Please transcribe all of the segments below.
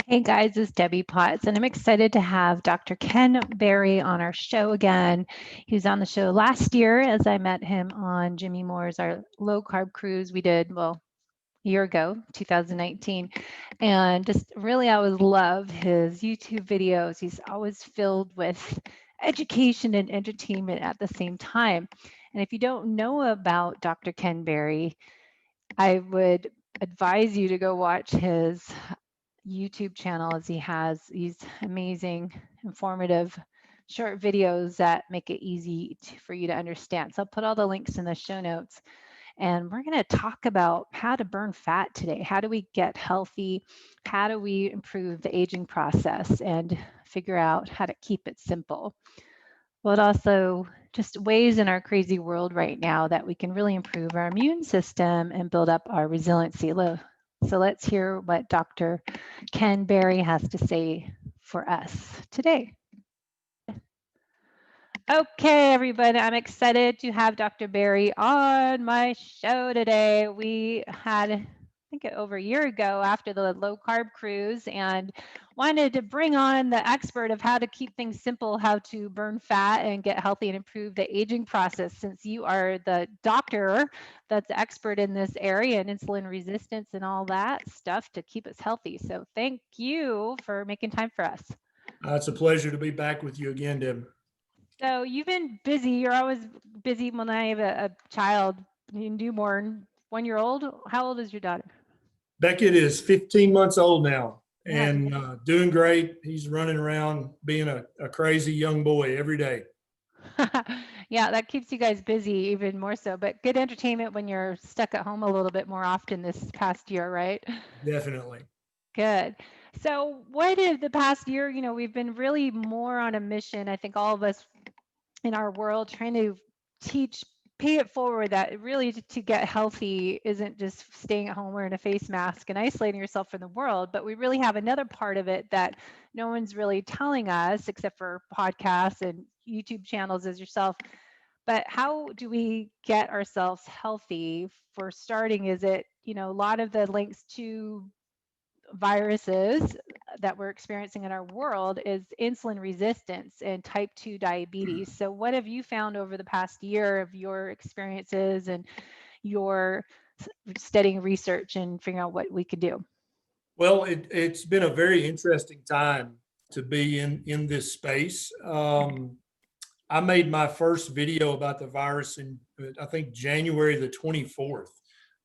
Hey guys, it's Debbie Potts, and I'm excited to have Dr. Ken Berry on our show again. He was on the show last year as I met him on Jimmy Moore's, our low carb cruise we did, well, a year ago, 2019. And just really, I always love his YouTube videos. He's always filled with education and entertainment at the same time. And if you don't know about Dr. Ken Berry, I would advise you to go watch his YouTube channel, as he has these amazing, informative, short videos that make it easy for you to understand. So I'll put all the links in the show notes. And we're going to talk about how to burn fat today. How do we get healthy? How do we improve the aging process and figure out how to keep it simple? But also just ways in our crazy world right now that we can really improve our immune system and build up our resiliency. So let's hear what Dr. Ken Berry has to say for us today. Okay, everybody, I'm excited to have Dr. Berry on my show today. We had, I think, over a year ago after the low carb cruise, and wanted to bring on the expert of how to keep things simple, how to burn fat and get healthy and improve the aging process, since you are the doctor that's the expert in this area and insulin resistance and all that stuff to keep us healthy. So thank you for making time for us. It's a pleasure to be back with you again, Deb. So you've been busy. You're always busy. When I have a child, a newborn, 1-year-old. How old is your daughter? Beckett is 15 months old now Yeah. and doing great. He's running around being a crazy young boy every day. Yeah, that keeps you guys busy even more so, but good entertainment when you're stuck at home a little bit more often this past year, right? Definitely. Good. So what if the past year, we've been really more on a mission, I think all of us in our world, trying to pay it forward that really to get healthy isn't just staying at home wearing a face mask and isolating yourself from the world, but we really have another part of it that no one's really telling us except for podcasts and YouTube channels as yourself. But how do we get ourselves healthy? For starting, is it, a lot of the links to viruses that we're experiencing in our world is insulin resistance and type 2 diabetes. So what have you found over the past year of your experiences and your studying research and figuring out what we could do? Well, it's been a very interesting time to be in this space. I made my first video about the virus in, I think, January the 24th,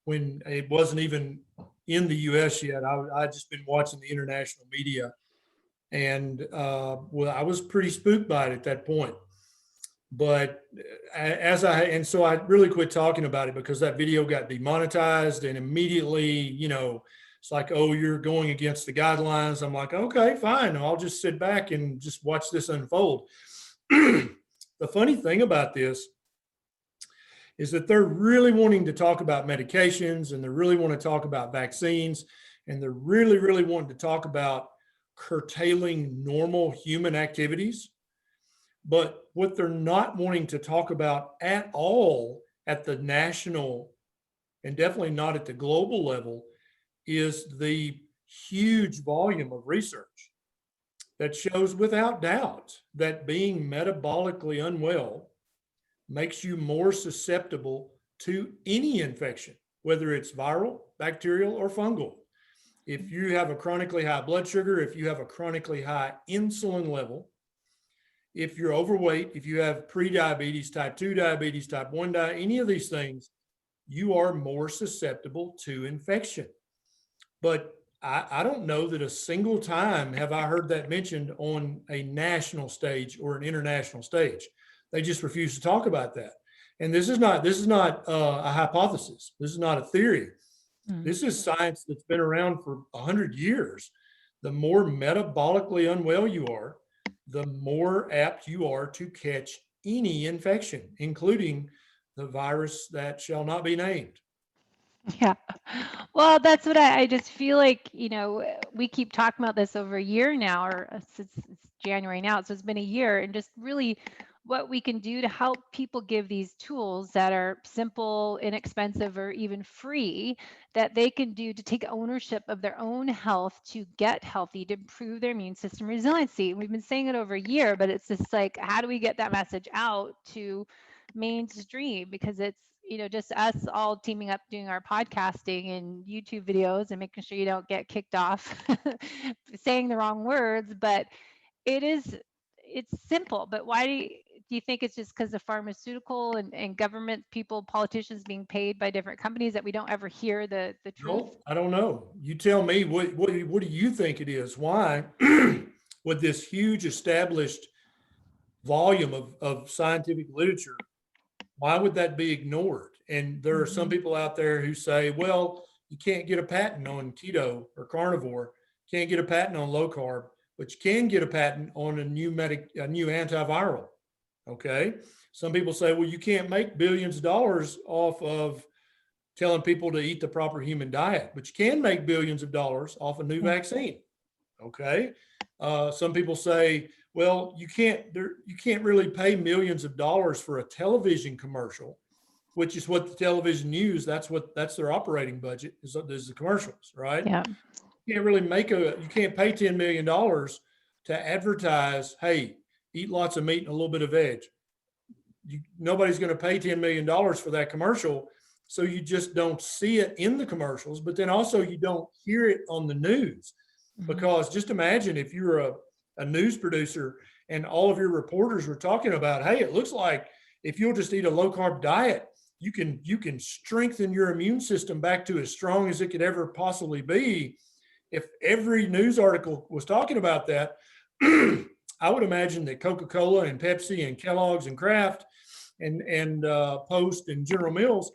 when it wasn't even in the US yet. I just been watching the international media, and well, I was pretty spooked by it at that point. But so I really quit talking about it because that video got demonetized, and immediately, it's like, oh, you're going against the guidelines. I'm like, okay, fine. I'll just sit back and just watch this unfold. The funny thing about this is that they're really wanting to talk about medications, and they really want to talk about vaccines, and they're really, really wanting to talk about curtailing normal human activities. But what they're not wanting to talk about at all at the national and definitely not at the global level is the huge volume of research that shows without doubt that being metabolically unwell makes you more susceptible to any infection, whether it's viral, bacterial, or fungal. If you have a chronically high blood sugar, if you have a chronically high insulin level, if you're overweight, if you have pre-diabetes, type 2 diabetes, type 1 diabetes, any of these things, you are more susceptible to infection. But I don't know that a single time have I heard that mentioned on a national stage or an international stage. They just refuse to talk about that. And this is not a hypothesis. This is not a theory. This is science that's been around for 100 years. The more metabolically unwell you are, the more apt you are to catch any infection, including the virus that shall not be named. Yeah. Well, that's what I just feel like, we keep talking about this over a year now, or since it's January now. So it's been a year, and just really what we can do to help people, give these tools that are simple, inexpensive, or even free, that they can do to take ownership of their own health, to get healthy, to improve their immune system resiliency. We've been saying it over a year, but it's just like, how do we get that message out to mainstream? Because it's, just us all teaming up doing our podcasting and YouTube videos and making sure you don't get kicked off saying the wrong words. But it's simple. But why do you think it's just because of pharmaceutical and government people, politicians being paid by different companies, that we don't ever hear the truth? No, I don't know. You tell me, what do you think it is? Why, with this huge established volume of scientific literature, why would that be ignored? And there are some people out there who say, well, you can't get a patent on keto or carnivore, can't get a patent on low carb, but you can get a patent on a new antiviral. Okay. Some people say, well, you can't make billions of dollars off of telling people to eat the proper human diet, but you can make billions of dollars off a new vaccine. Okay. Some people say, well, you can't really pay millions of dollars for a television commercial, which is what the television news, that's their operating budget is the commercials, right? Yeah. You can't really you can't pay $10 million to advertise, hey, eat lots of meat and a little bit of veg. Nobody's going to pay $10 million for that commercial. So you just don't see it in the commercials, but then also you don't hear it on the news. Because just imagine if you're a news producer and all of your reporters were talking about, hey, it looks like if you'll just eat a low carb diet, you can strengthen your immune system back to as strong as it could ever possibly be. If every news article was talking about that, I would imagine that Coca-Cola and Pepsi and Kellogg's and Kraft and Post and General Mills,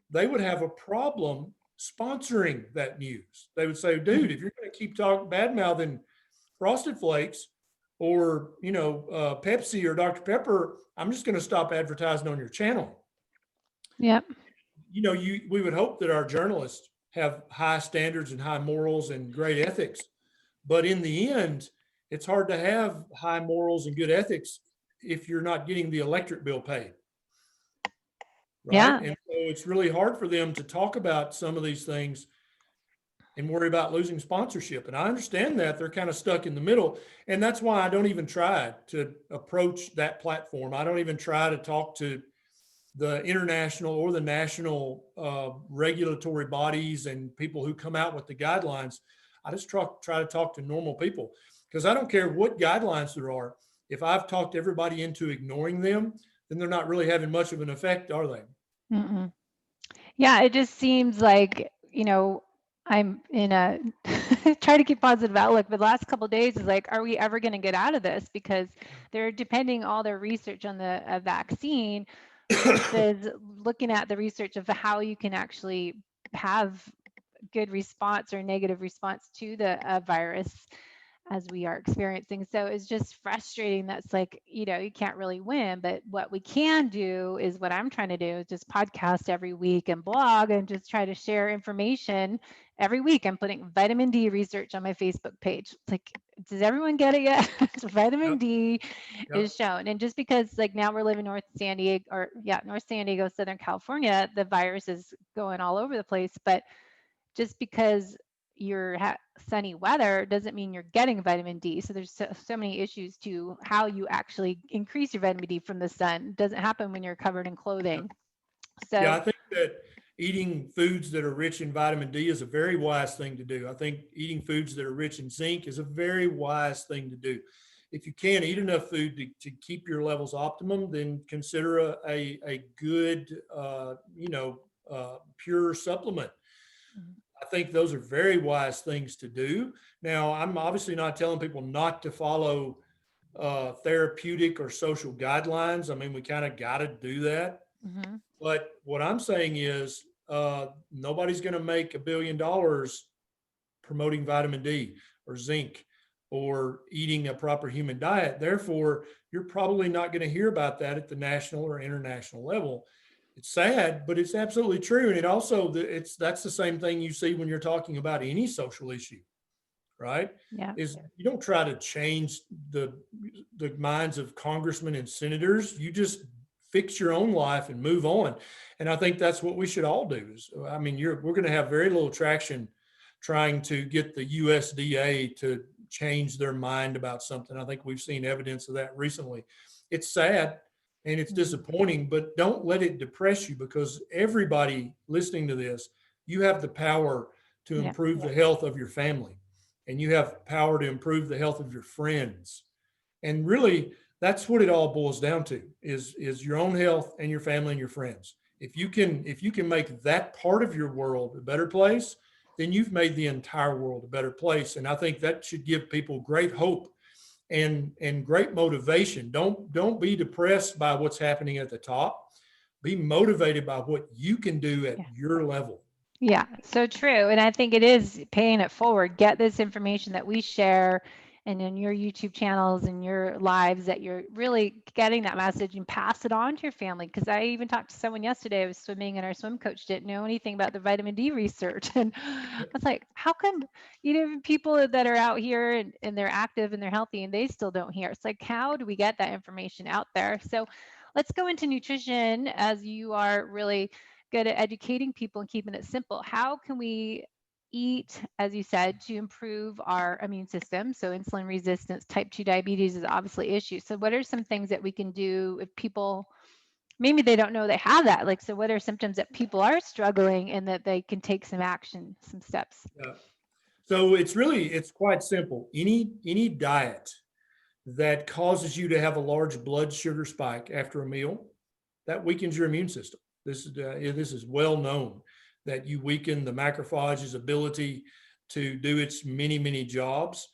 they would have a problem sponsoring that news. They would say, dude, if you're going to keep talking bad mouthing Frosted Flakes or, Pepsi or Dr. Pepper, I'm just going to stop advertising on your channel. Yep. We would hope that our journalists have high standards and high morals and great ethics. But in the end, it's hard to have high morals and good ethics if you're not getting the electric bill paid. Right. Yeah. And so it's really hard for them to talk about some of these things and worry about losing sponsorship. And I understand that they're kind of stuck in the middle. And that's why I don't even try to approach that platform. I don't even try to talk to the international or the national regulatory bodies and people who come out with the guidelines. I just try to talk to normal people, because I don't care what guidelines there are. If I've talked everybody into ignoring them, then they're not really having much of an effect, are they? Mm-mm. Yeah, it just seems like, I'm in a try to keep positive outlook, but the last couple of days is like, are we ever going to get out of this? Because they're depending all their research on a vaccine versus looking at the research of how you can actually have good response or negative response to the virus as we are experiencing. So it's just frustrating. That's like, you can't really win. But what we can do is what I'm trying to do is just podcast every week and blog and just try to share information every week. I'm putting vitamin D research on my Facebook page. It's like, does everyone get it yet? Vitamin D is shown. And just because like now we're living North San Diego, Southern California, the virus is going all over the place. But just because you're sunny weather doesn't mean you're getting vitamin D. So there's so many issues to how you actually increase your vitamin D from the sun. It doesn't happen when you're covered in clothing. So yeah, I think that eating foods that are rich in vitamin D is a very wise thing to do. I think eating foods that are rich in zinc is a very wise thing to do. If you can't eat enough food to keep your levels optimum, then consider a good, pure supplement. I think those are very wise things to do. Now, I'm obviously not telling people not to follow therapeutic or social guidelines. I mean, we kind of got to do that. But what I'm saying is nobody's going to make $1 billion promoting vitamin D or zinc or eating a proper human diet. Therefore, you're probably not going to hear about that at the national or international level. It's sad, but it's absolutely true. And it also, that's the same thing you see when you're talking about any social issue, right? Yeah. Is you don't try to change the minds of congressmen and senators. You just fix your own life and move on. And I think that's what we should all do. Is, I mean, we're going to have very little traction trying to get the USDA to change their mind about something. I think we've seen evidence of that recently. It's sad and it's disappointing, but don't let it depress you, because everybody listening to this, you have the power to improve the health of your family, and you have power to improve the health of your friends. And really, that's what it all boils down to, is your own health and your family and your friends. If you can make that part of your world a better place, then you've made the entire world a better place. And I think that should give people great hope and great motivation. Don't be depressed by what's happening at the top. Be motivated by what you can do at your level. Yeah, so true. And I think it is paying it forward. Get this information that we share and in your YouTube channels and your lives, that you're really getting that message and pass it on to your family. Because I even talked to someone yesterday, I was swimming and our swim coach didn't know anything about the vitamin D research. And I was like, how come, people that are out here and they're active and they're healthy and they still don't hear? It's like, how do we get that information out there? So let's go into nutrition, as you are really good at educating people and keeping it simple. How can we eat, as you said, to improve our immune system? So insulin resistance, type 2 diabetes is obviously an issue. So what are some things that we can do if people, maybe they don't know they have that? Like, so what are symptoms that people are struggling and that they can take some action, some steps? Yeah. So it's quite simple. Any diet that causes you to have a large blood sugar spike after a meal, that weakens your immune system. This is well known, that you weaken the macrophage's ability to do its many jobs.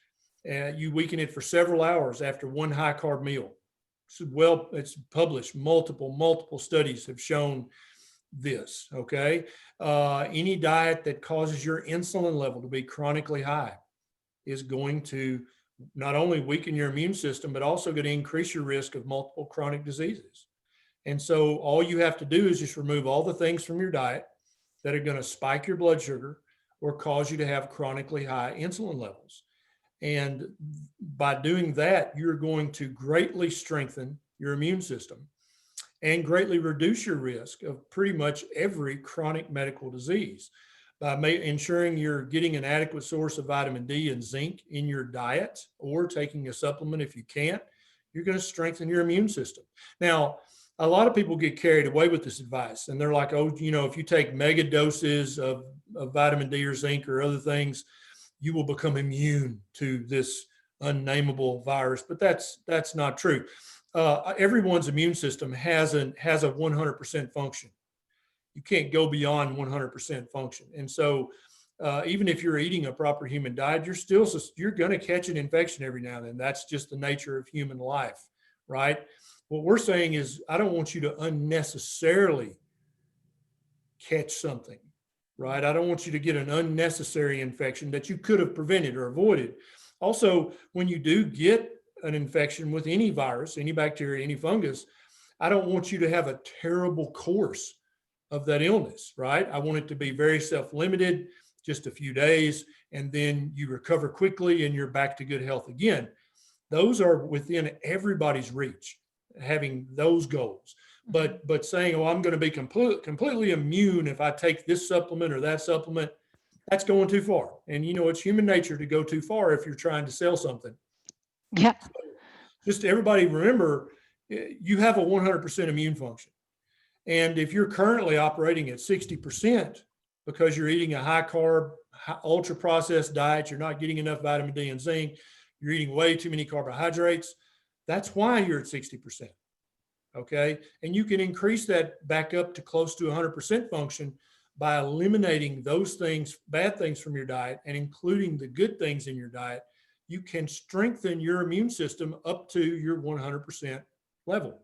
You weaken it for several hours after one high carb meal. It's published. Multiple studies have shown this. Okay, any diet that causes your insulin level to be chronically high is going to not only weaken your immune system, but also going to increase your risk of multiple chronic diseases. And so all you have to do is just remove all the things from your diet that are going to spike your blood sugar or cause you to have chronically high insulin levels. And by doing that, you're going to greatly strengthen your immune system and greatly reduce your risk of pretty much every chronic medical disease. By ensuring you're getting an adequate source of vitamin D and zinc in your diet, or taking a supplement if you can't, you're going to strengthen your immune system. Now, a lot of people get carried away with this advice, and they're like, oh, if you take mega doses of vitamin D or zinc or other things, you will become immune to this unnameable virus. But that's not true. Everyone's immune system has a 100% function. You can't go beyond 100% function. And so even if you're eating a proper human diet, you're going to catch an infection every now and then. That's just the nature of human life, right? What we're saying is, I don't want you to unnecessarily catch something, right? I don't want you to get an unnecessary infection that you could have prevented or avoided. Also, when you do get an infection with any virus, any bacteria, any fungus, I don't want you to have a terrible course of that illness, right? I want it to be very self-limited, just a few days, and then you recover quickly and you're back to good health again. Those are within everybody's reach, having those goals. But saying, oh, I'm going to be completely immune if I take this supplement or that supplement, that's going too far. And it's human nature to go too far if you're trying to sell something. Yeah. So just everybody remember, you have a 100% immune function. And if you're currently operating at 60% because you're eating a high carb, ultra processed diet, you're not getting enough vitamin D and zinc, you're eating way too many carbohydrates, that's why you're at 60%. Okay. And you can increase that back up to close to 100% function by eliminating those things, bad things from your diet, and including the good things in your diet. You can strengthen your immune system up to your 100% level.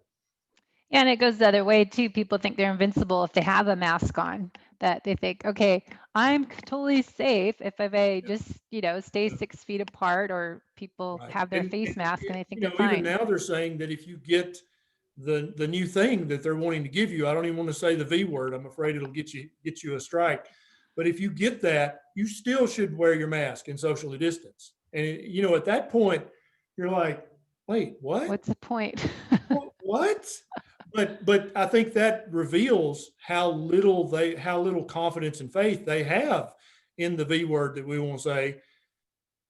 And it goes the other way too. People think they're invincible if they have a mask on, that they think, okay, I'm totally safe if I just, stay 6 feet apart, or people Right. have their face mask and they think they're Even fine. now they're saying that if you get the new thing that they're wanting to give you, I don't even want to say the V word. I'm afraid it'll get you a strike. But if you get that, you still should wear your mask and socially distance. And, you know, at that point, you're like, wait, what? What's the point? What? But I think that reveals how little confidence and faith they have in the V word that we won't say,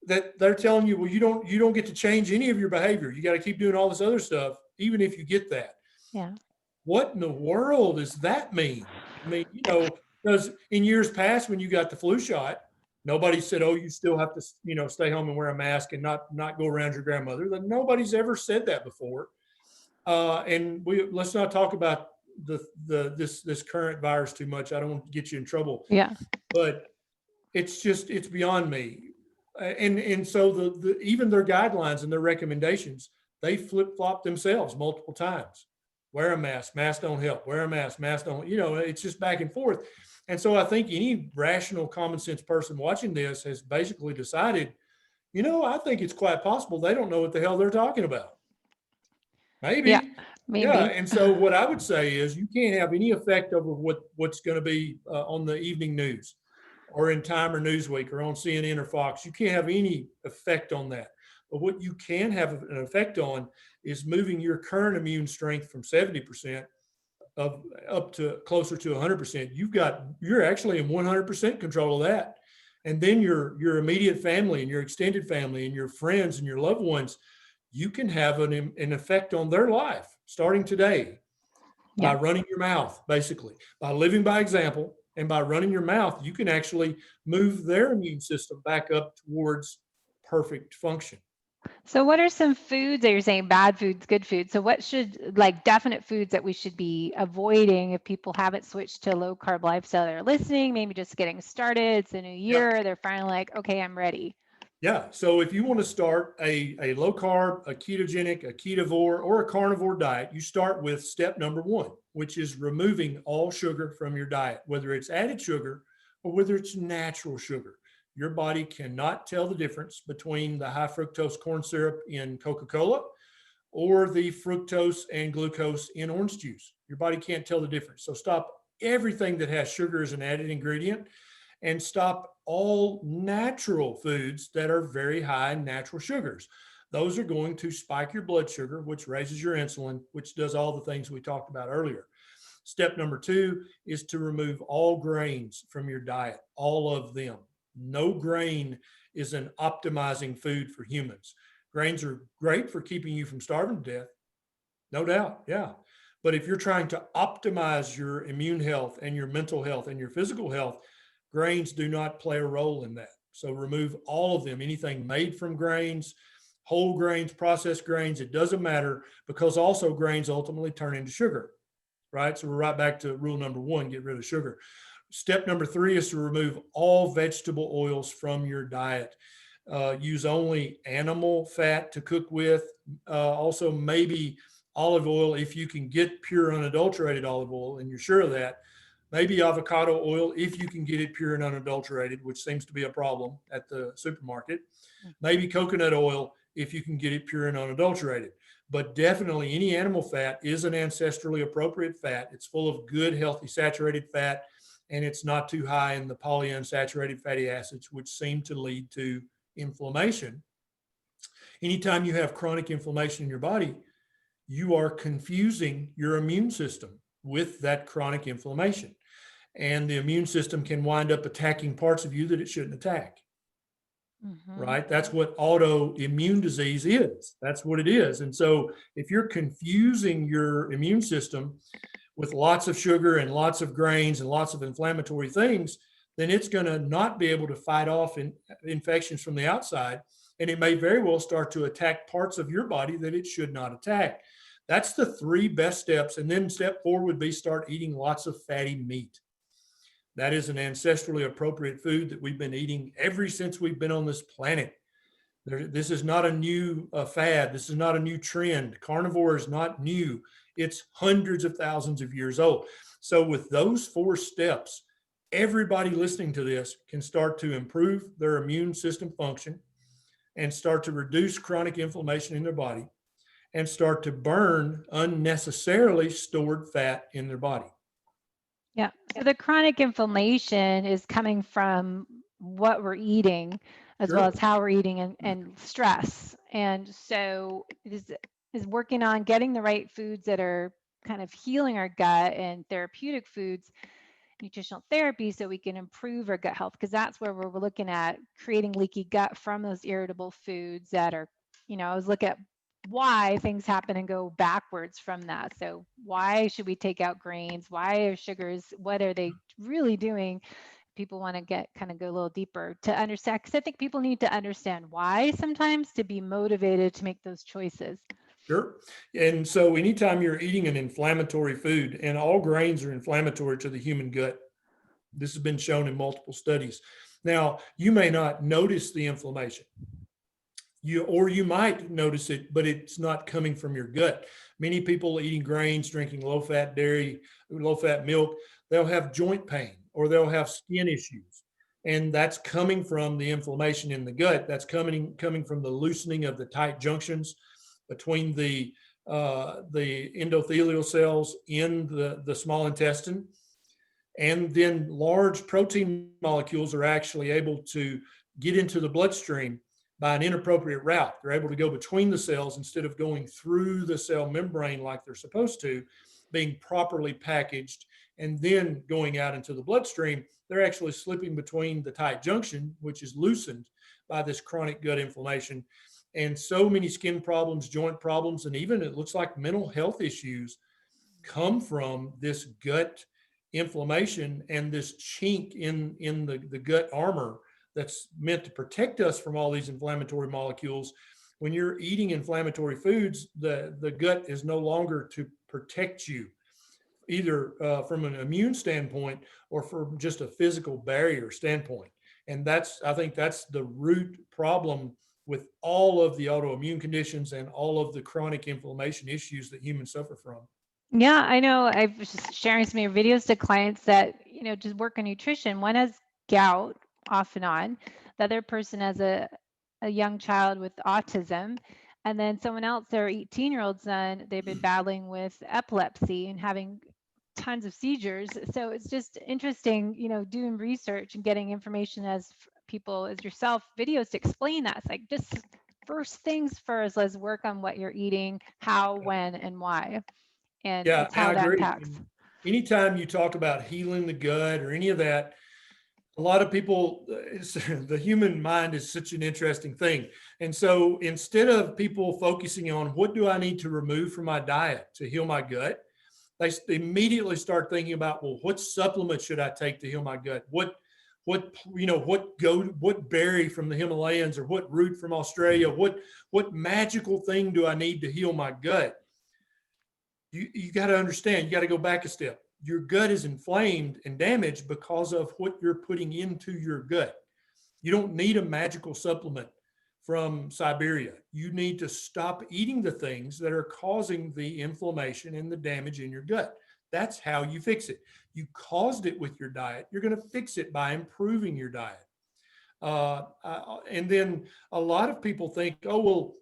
that they're telling you, well, you don't get to change any of your behavior. You got to keep doing all this other stuff, even if you get that. Yeah. What in the world does that mean? I mean, you know, because in years past, when you got the flu shot, nobody said, oh, you still have to, you know, stay home and wear a mask and not go around your grandmother. Nobody's ever said that before. And let's not talk about this current virus too much. I don't want to get you in trouble. Yeah. But it's beyond me. And so even their guidelines and their recommendations, they flip-flop themselves multiple times. Wear a mask, mask don't help. Wear a mask, mask don't, you know, it's just back and forth. And so I think any rational, common sense person watching this has basically decided, you know, I think it's quite possible they don't know what the hell they're talking about. Maybe. Yeah, maybe. Yeah. And so what I would say is you can't have any effect over what's going to be on the evening news or in Time or Newsweek or on CNN or Fox. You can't have any effect on that. But what you can have an effect on is moving your current immune strength from 70% up to closer to 100%. You're actually in 100% control of that. And then your immediate family and your extended family and your friends and your loved ones, you can have an effect on their life starting today by running your mouth, basically, by living by example. And by running your mouth, you can actually move their immune system back up towards perfect function. So what are some foods that you're saying bad foods, good foods? So what should, like, definite foods that we should be avoiding if people haven't switched to a low carb lifestyle? They're listening, maybe just getting started. It's a new year. They're finally like, okay, I'm ready. Yeah. So if you want to start a low carb, a ketogenic, a ketovore, or a carnivore diet, you start with step number 1, which is removing all sugar from your diet, whether it's added sugar or whether it's natural sugar. Your body cannot tell the difference between the high fructose corn syrup in Coca-Cola or the fructose and glucose in orange juice. Your body can't tell the difference. So stop everything that has sugar as an added ingredient, and stop all natural foods that are very high in natural sugars. Those are going to spike your blood sugar, which raises your insulin, which does all the things we talked about earlier. Step number 2 is to remove all grains from your diet, all of them. No grain is an optimizing food for humans. Grains are great for keeping you from starving to death, no doubt, yeah. But if you're trying to optimize your immune health and your mental health and your physical health, grains do not play a role in that. So remove all of them, anything made from grains, whole grains, processed grains, it doesn't matter, because also grains ultimately turn into sugar, right? So we're right back to rule number 1, get rid of sugar. Step number 3 is to remove all vegetable oils from your diet. Use only animal fat to cook with. Also maybe olive oil, if you can get pure unadulterated olive oil and you're sure of that. Maybe avocado oil, if you can get it pure and unadulterated, which seems to be a problem at the supermarket. Maybe coconut oil, if you can get it pure and unadulterated. But definitely any animal fat is an ancestrally appropriate fat. It's full of good, healthy, saturated fat, and it's not too high in the polyunsaturated fatty acids, which seem to lead to inflammation. Anytime you have chronic inflammation in your body, you are confusing your immune system with that chronic inflammation. And the immune system can wind up attacking parts of you that it shouldn't attack. Right? That's what autoimmune disease is. That's what it is. And so if you're confusing your immune system with lots of sugar and lots of grains and lots of inflammatory things, then it's going to not be able to fight off infections from the outside. And it may very well start to attack parts of your body that it should not attack. That's the 3 best steps. And then step 4 would be start eating lots of fatty meat. That is an ancestrally appropriate food that we've been eating ever since we've been on this planet. This is not a new fad. This is not a new trend. Carnivore is not new. It's hundreds of thousands of years old. So with those 4 steps, everybody listening to this can start to improve their immune system function and start to reduce chronic inflammation in their body and start to burn unnecessarily stored fat in their body. Yeah. So the chronic inflammation is coming from what we're eating as well as Sure. how we're eating and stress. And so is working on getting the right foods that are kind of healing our gut and therapeutic foods, nutritional therapy, so we can improve our gut health, because that's where we're looking at creating leaky gut from those irritable foods that are, I was looking at why things happen and go backwards from that. So why should we take out grains? Why are sugars? What are they really doing? People want to get kind of go a little deeper to understand, because I think people need to understand why sometimes to be motivated to make those choices. Sure. And so anytime you're eating an inflammatory food, and all grains are inflammatory to the human gut, this has been shown in multiple studies. Now, you may not notice the inflammation. You might notice it, but it's not coming from your gut. Many people eating grains, drinking low-fat dairy, low-fat milk, they'll have joint pain or they'll have skin issues. And that's coming from the inflammation in the gut. That's coming from the loosening of the tight junctions between the endothelial cells in the small intestine. And then large protein molecules are actually able to get into the bloodstream by an inappropriate route. They're able to go between the cells instead of going through the cell membrane like they're supposed to, being properly packaged and then going out into the bloodstream. They're actually slipping between the tight junction, which is loosened by this chronic gut inflammation. And so many skin problems, joint problems, and even it looks like mental health issues come from this gut inflammation and this chink in the gut armor that's meant to protect us from all these inflammatory molecules. When you're eating inflammatory foods, the gut is no longer to protect you, either from an immune standpoint or from just a physical barrier standpoint. And I think that's the root problem with all of the autoimmune conditions and all of the chronic inflammation issues that humans suffer from. Yeah, I know. I've just sharing some of your videos to clients that, just work on nutrition. One has gout off and on. The other person has a young child with autism. And then someone else, their 18-year-old son, they've been battling with epilepsy and having tons of seizures. So it's just interesting, doing research and getting information as people as yourself videos to explain that. It's like just first things first, let's work on what you're eating, how, when, and why. And Yeah, it's I how that agree. impacts. And anytime you talk about healing the gut or any of that, a lot of people, the human mind is such an interesting thing. And so instead of people focusing on what do I need to remove from my diet to heal my gut, they immediately start thinking about, well, what supplement should I take to heal my gut? What berry from the Himalayas or what root from Australia? What magical thing do I need to heal my gut? You got to understand, you got to go back a step. Your gut is inflamed and damaged because of what you're putting into your gut. You don't need a magical supplement from Siberia. You need to stop eating the things that are causing the inflammation and the damage in your gut. That's how you fix it. You caused it with your diet. You're going to fix it by improving your diet. And then a lot of people think, oh, well,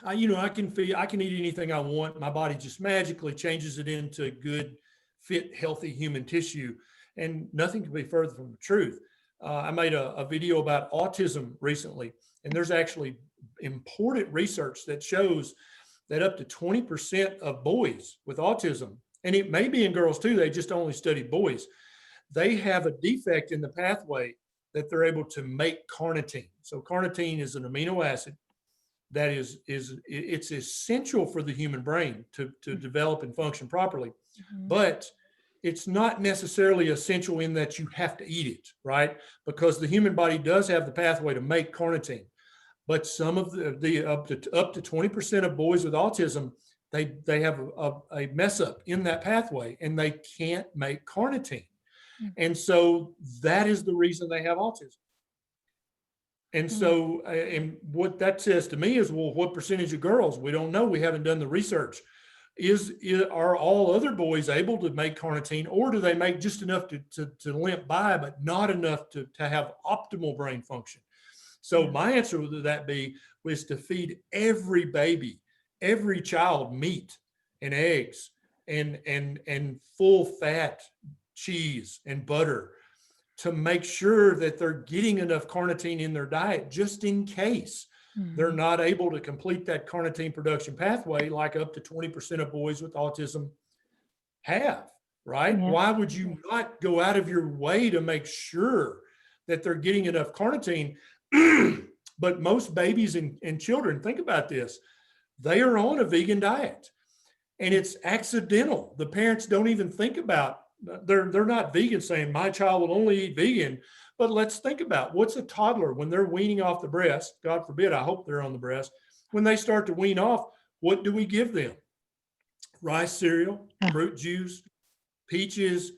I can eat anything I want. My body just magically changes it into good, fit, healthy human tissue. And nothing could be further from the truth. I made a video about autism recently, and there's actually important research that shows that up to 20% of boys with autism, and it may be in girls too, they just only study boys, they have a defect in the pathway that they're able to make carnitine. So carnitine is an amino acid that it's essential for the human brain to develop and function properly. Mm-hmm. But it's not necessarily essential in that you have to eat it, right? Because the human body does have the pathway to make carnitine. But some of the up to 20% of boys with autism, they have a mess up in that pathway and they can't make carnitine. And so that is the reason they have autism. And so, and what that says to me is, well, what percentage of girls? We don't know. We haven't done the research. Are all other boys able to make carnitine, or do they make just enough to limp by, but not enough to have optimal brain function? So my answer to that was to feed every baby, every child meat and eggs and full fat cheese and butter to make sure that they're getting enough carnitine in their diet, just in case they're not able to complete that carnitine production pathway, like up to 20% of boys with autism have, right? Yeah. Why would you not go out of your way to make sure that they're getting enough carnitine? But most babies and children, think about this, they are on a vegan diet and it's accidental. The parents don't even think about, they're not vegan saying my child will only eat vegan. But let's think about what's a toddler when they're weaning off the breast. God forbid, I hope they're on the breast. When they start to wean off, what do we give them? Rice cereal, fruit juice, peaches,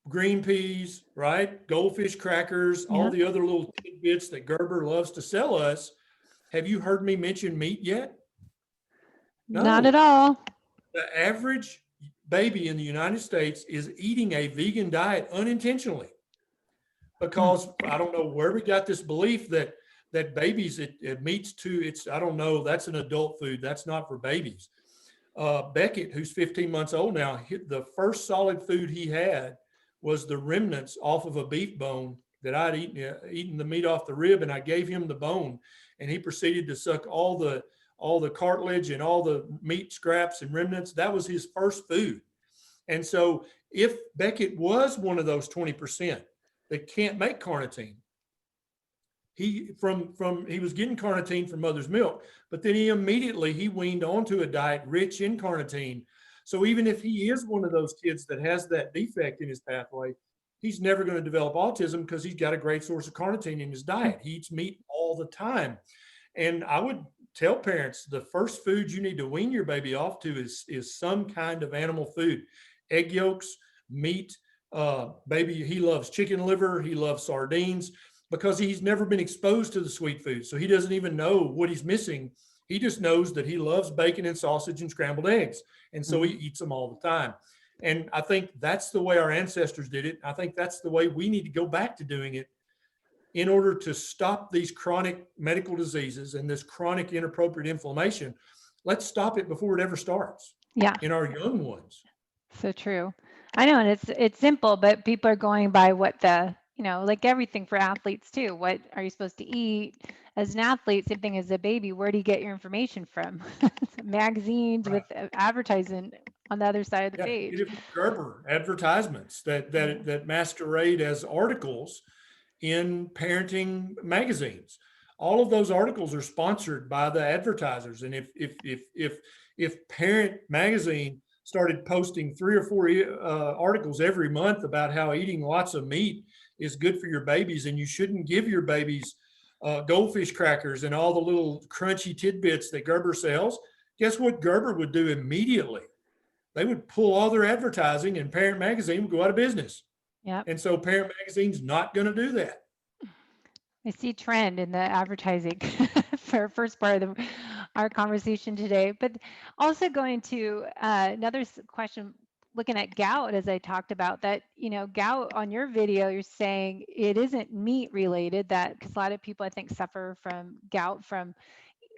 green peas, right? Goldfish crackers, all the other little tidbits that Gerber loves to sell us. Have you heard me mention meat yet? No. Not at all. The average baby in the United States is eating a vegan diet unintentionally because I don't know where we got this belief that babies, it meat's too, it's, I don't know, that's an adult food. That's not for babies. Beckett, who's 15 months old now, the first solid food he had was the remnants off of a beef bone that I'd eaten the meat off the rib, and I gave him the bone, and he proceeded to suck all the cartilage and all the meat scraps and remnants. That was his first food. And so if Beckett was one of those 20% that can't make carnitine, he was getting carnitine from mother's milk, but then he weaned onto a diet rich in carnitine. So even if he is one of those kids that has that defect in his pathway, he's never going to develop autism because he's got a great source of carnitine in his diet. He eats meat all the time. And I would tell parents the first food you need to wean your baby off to is some kind of animal food. Egg yolks, meat, baby, he loves chicken liver, he loves sardines, because he's never been exposed to the sweet food. So he doesn't even know what he's missing. He just knows that he loves bacon and sausage and scrambled eggs. And so he eats them all the time. And I think that's the way our ancestors did it. I think that's the way we need to go back to doing it in order to stop these chronic medical diseases and this chronic inappropriate inflammation. Let's stop it before it ever starts. Yeah. In our young ones. So true. I know, and it's simple, but people are going by what like everything for athletes too. What are you supposed to eat as an athlete? Same thing as a baby. Where do you get your information from? Magazines with advertising on the other side of the page. Gerber advertisements that masquerade as articles in parenting magazines. All of those articles are sponsored by the advertisers. And if Parent Magazine started posting 3 or 4 articles every month about how eating lots of meat is good for your babies, and you shouldn't give your babies goldfish crackers and all the little crunchy tidbits that Gerber sells, guess what Gerber would do immediately? They would pull all their advertising, and Parent Magazine would go out of business. Yeah. And so Parent Magazine's not going to do that. I see trend in the advertising for first part of our conversation today, but also going to another question, looking at gout, as I talked about that, gout on your video, you're saying it isn't meat related, that because a lot of people I think suffer from gout from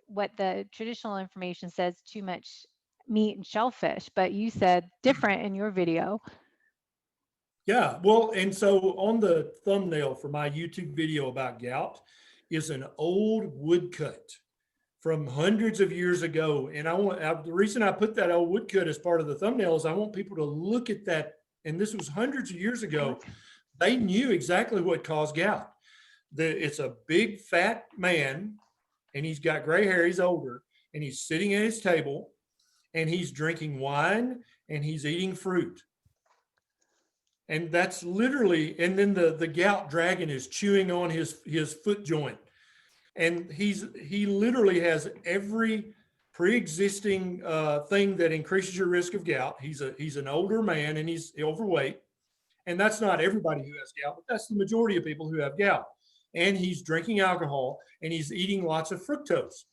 what the traditional information says, too much meat and shellfish, but you said different in your video. Yeah, well, and so on the thumbnail for my YouTube video about gout is an old woodcut from hundreds of years ago. And the reason I put that old woodcut as part of the thumbnail is I want people to look at that. And this was hundreds of years ago. They knew exactly what caused gout. It's a big fat man, and he's got gray hair, he's older, and he's sitting at his table, and he's drinking wine, and he's eating fruit. And that's literally, and then the gout dragon is chewing on his foot joint. And he literally has every pre-existing thing that increases your risk of gout. He's an older man, and he's overweight. And that's not everybody who has gout, but that's the majority of people who have gout. And he's drinking alcohol, and he's eating lots of fructose.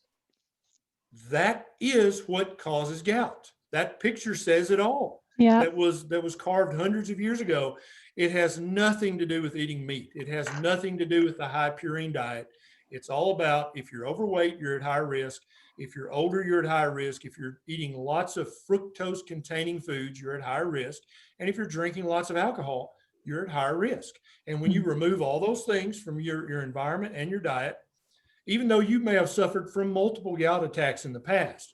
That is what causes gout. That picture says it all. Yeah. That was carved hundreds of years ago. It has nothing to do with eating meat. It has nothing to do with the high purine diet. It's all about, if you're overweight, you're at high risk. If you're older, you're at high risk. If you're eating lots of fructose containing foods, you're at high risk. And if you're drinking lots of alcohol, you're at higher risk. And when you remove all those things from your environment and your diet, even though you may have suffered from multiple gout attacks in the past,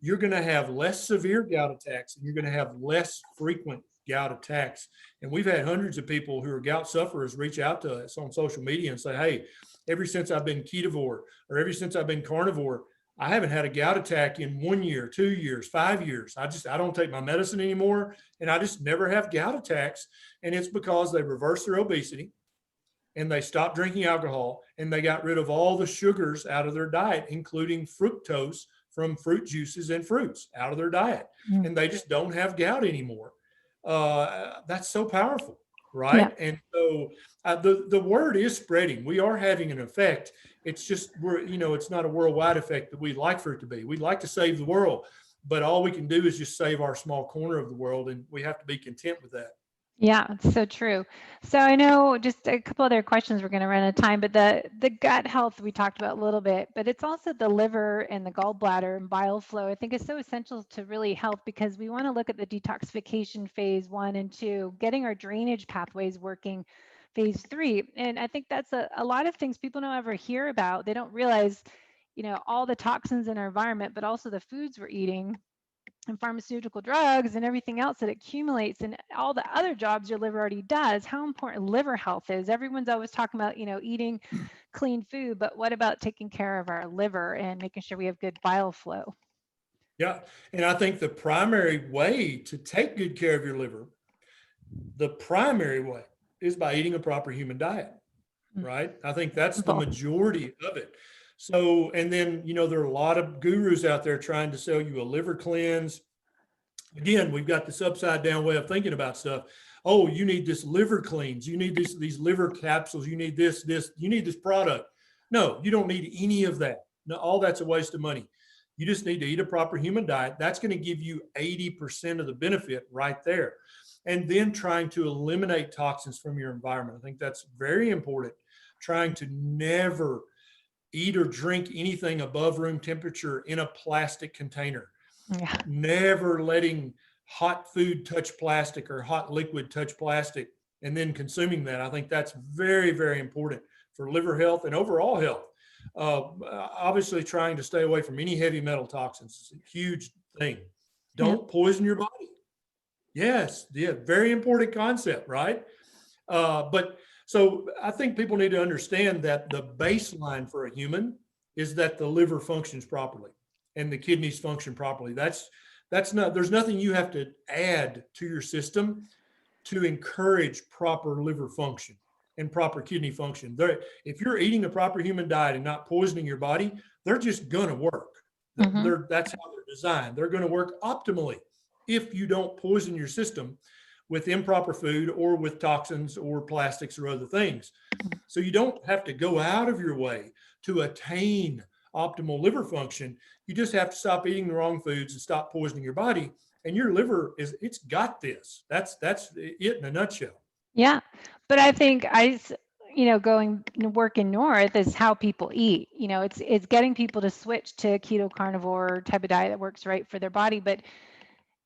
you're going to have less severe gout attacks and you're going to have less frequent gout attacks. And we've had hundreds of people who are gout sufferers reach out to us on social media and say, hey, ever since I've been ketovore or ever since I've been carnivore, I haven't had a gout attack in 1 year, 2 years, 5 years. I don't take my medicine anymore. And I just never have gout attacks. And it's because they reversed their obesity and they stopped drinking alcohol and they got rid of all the sugars out of their diet, including fructose from fruit juices and fruits out of their diet. And they just don't have gout anymore. That's so powerful, right? Yeah. And so the word is spreading. We are having an effect. It's just, it's not a worldwide effect that we'd like for it to be. We'd like to save the world, but all we can do is just save our small corner of the world, and we have to be content with that. Yeah, it's so true. So I know just a couple other questions, we're going to run out of time, but the gut health we talked about a little bit, but it's also the liver and the gallbladder and bile flow. I think is so essential to really help, because we want to look at the detoxification phase 1 and 2, getting our drainage pathways working phase 3. And I think that's a lot of things people don't ever hear about. They don't realize, all the toxins in our environment, but also the foods we're eating and pharmaceutical drugs and everything else that accumulates and all the other jobs your liver already does, how important liver health is. Everyone's always talking about, eating clean food, but what about taking care of our liver and making sure we have good bile flow? Yeah. And I think the primary way to take good care of your liver, the primary way is by eating a proper human diet, right? I think that's the majority of it. So, and then, there are a lot of gurus out there trying to sell you a liver cleanse. Again, we've got this upside down way of thinking about stuff. Oh, you need this liver cleanse. You need these liver capsules. You need this, you need this product. No, you don't need any of that. No, all that's a waste of money. You just need to eat a proper human diet. That's going to give you 80% of the benefit right there. And then trying to eliminate toxins from your environment. I think that's very important. Trying to never eat or drink anything above room temperature in a plastic container. Yeah. Never letting hot food touch plastic or hot liquid touch plastic and then consuming that. I think that's very, very important for liver health and overall health. Obviously, trying to stay away from any heavy metal toxins is a huge thing. Don't poison your body. Yes, yeah, very important concept, right? So I think people need to understand that the baseline for a human is that the liver functions properly and the kidneys function properly. That's not, there's nothing you have to add to your system to encourage proper liver function and proper kidney function. If you're eating a proper human diet and not poisoning your body, they're just gonna work. That's how they're designed. They're gonna work optimally if you don't poison your system with improper food or with toxins or plastics or other things. So you don't have to go out of your way to attain optimal liver function. You just have to stop eating the wrong foods and stop poisoning your body. And your liver it's got this. That's it in a nutshell. Yeah. But I think going working north is how people eat. It's getting people to switch to keto carnivore type of diet that works right for their body. But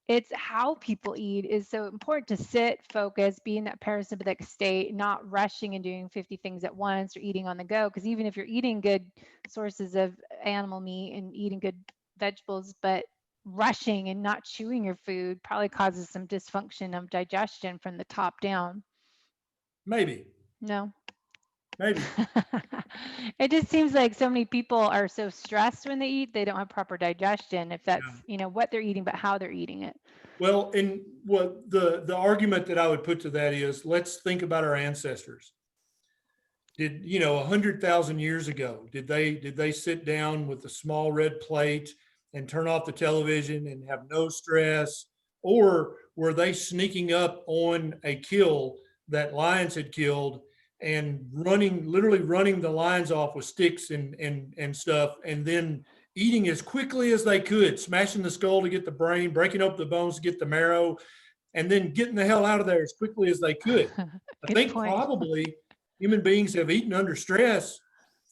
it's how people eat is so important, to sit, focus, be in that parasympathetic state, not rushing and doing 50 things at once or eating on the go. Because even if you're eating good sources of animal meat and eating good vegetables, but rushing and not chewing your food probably causes some dysfunction of digestion from the top down. Maybe. No. Maybe. It just seems like so many people are so stressed when they eat, they don't have proper digestion, if that's, what they're eating, but how they're eating it. Well, and what the argument that I would put to that is, let's think about our ancestors. Did, 100,000 years ago, did they sit down with a small red plate and turn off the television and have no stress? Or were they sneaking up on a kill that lions had killed and literally running the lions off with sticks and stuff, and then eating as quickly as they could, smashing the skull to get the brain, breaking up the bones to get the marrow, and then getting the hell out of there as quickly as they could? I think probably human beings have eaten under stress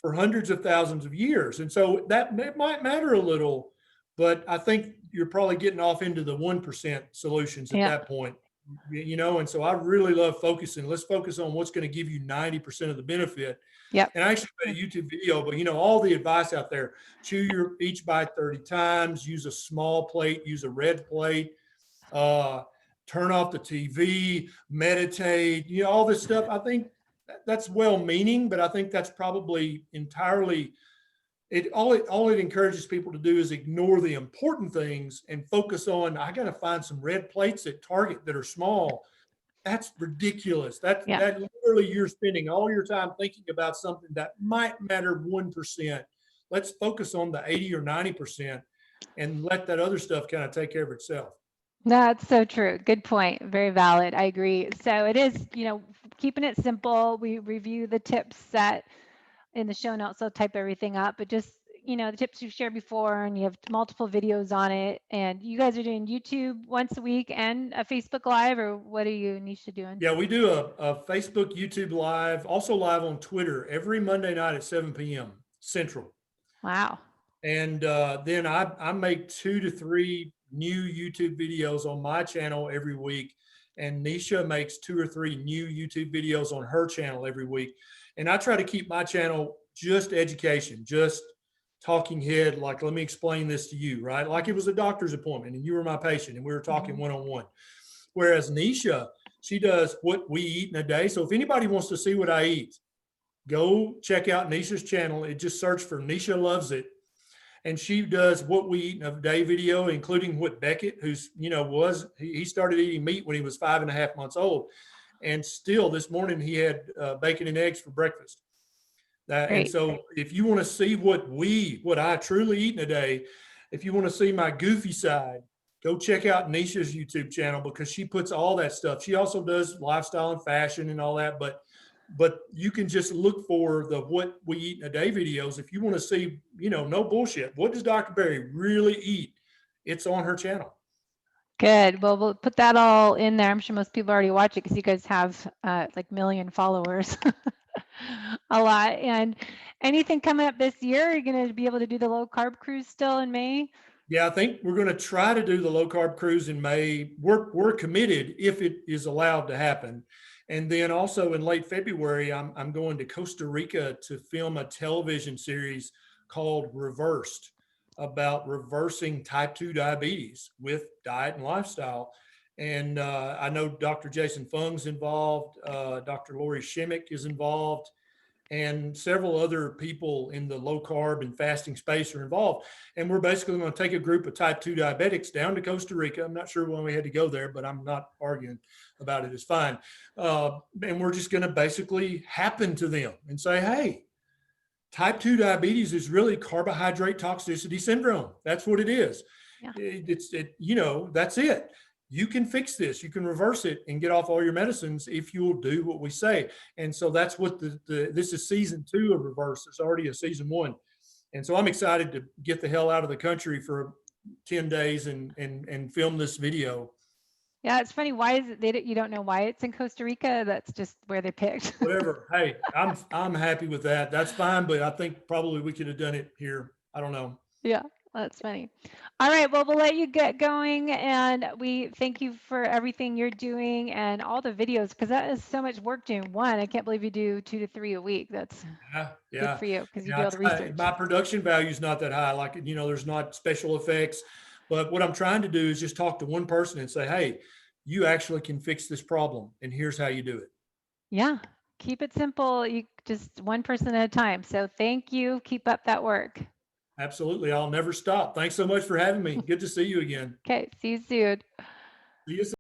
for hundreds of thousands of years. And so that might matter a little, but I think you're probably getting off into the 1% solutions at that point. And so I really love focusing. Let's focus on what's going to give you 90% of the benefit. Yep. And I actually made a YouTube video, but all the advice out there: each bite 30 times, use a small plate, use a red plate, turn off the TV, meditate, all this stuff. I think that's well-meaning, but I think that's probably entirely all it encourages people to do is ignore the important things and focus on, I got to find some red plates at Target that are small. That's ridiculous. That literally you're spending all your time thinking about something that might matter 1%. Let's focus on the 80 or 90% and let that other stuff kind of take care of itself. That's so true. Good point. Very valid. I agree. So it is, keeping it simple. We review the tips set in the show notes. I'll type everything up, but just, the tips you've shared before, and you have multiple videos on it. And you guys are doing YouTube once a week and a Facebook Live, or what are you and Nisha doing? Yeah, we do a Facebook, YouTube Live, also live on Twitter every Monday night at 7 p.m. Central. Wow. And then I make 2 to 3 new YouTube videos on my channel every week. And Nisha makes 2 or 3 new YouTube videos on her channel every week. And I try to keep my channel just education, just talking head, like, let me explain this to you, right? Like it was a doctor's appointment and you were my patient and we were talking one-on-one. Whereas Nisha, she does what we eat in a day. So if anybody wants to see what I eat, go check out Nisha's channel. It just search for Nisha Loves It. And she does what we eat in a day video, including what Beckett, who's, he started eating meat when he was 5.5 months old. And still this morning he had bacon and eggs for breakfast. And so if you want to see what I truly eat in a day, if you want to see my goofy side, go check out Nisha's YouTube channel, because she puts all that stuff. She also does lifestyle and fashion and all that, but you can just look for the what we eat in a day videos. If you want to see, no bullshit, what does Dr. Berry really eat? It's on her channel. Good. Well, we'll put that all in there. I'm sure most people already watch it because you guys have like million followers. A lot. And anything coming up this year? Are you going to be able to do the low carb cruise still in May? Yeah, I think we're going to try to do the low carb cruise in May. We're committed if it is allowed to happen. And then also in late February, I'm going to Costa Rica to film a television series called Reversed, about reversing type 2 diabetes with diet and lifestyle. And I know Dr. Jason Fung's involved, Dr. Lori Shimmick is involved, and several other people in the low carb and fasting space are involved. And we're basically going to take a group of type 2 diabetics down to Costa Rica. I'm not sure when we had to go there, but I'm not arguing about it. It's fine. And we're just going to basically happen to them and say, hey, type 2 diabetes is really carbohydrate toxicity syndrome. That's what it is. Yeah. That's it. You can fix this. You can reverse it and get off all your medicines if you'll do what we say. And so that's what this is season 2 of Reverse. There's already a season 1. And so I'm excited to get the hell out of the country for 10 days and film this video. Yeah, it's funny. Why is it you don't know why it's in Costa Rica? That's just where they picked. Whatever. Hey, I'm happy with that. That's fine, but I think probably we could have done it here. I don't know. Yeah, that's funny. All right, well, we'll let you get going, and we thank you for everything you're doing and all the videos, because that is so much work doing one. I can't believe you do 2 to 3 a week. That's good for you, because you do all the research. My production value is not that high. Like, there's not special effects, but what I'm trying to do is just talk to one person and say, hey, you actually can fix this problem, and here's how you do it. Yeah, keep it simple. You just one person at a time. So thank you. Keep up that work. Absolutely. I'll never stop. Thanks so much for having me. Good to see you again. Okay. See you soon. See you soon.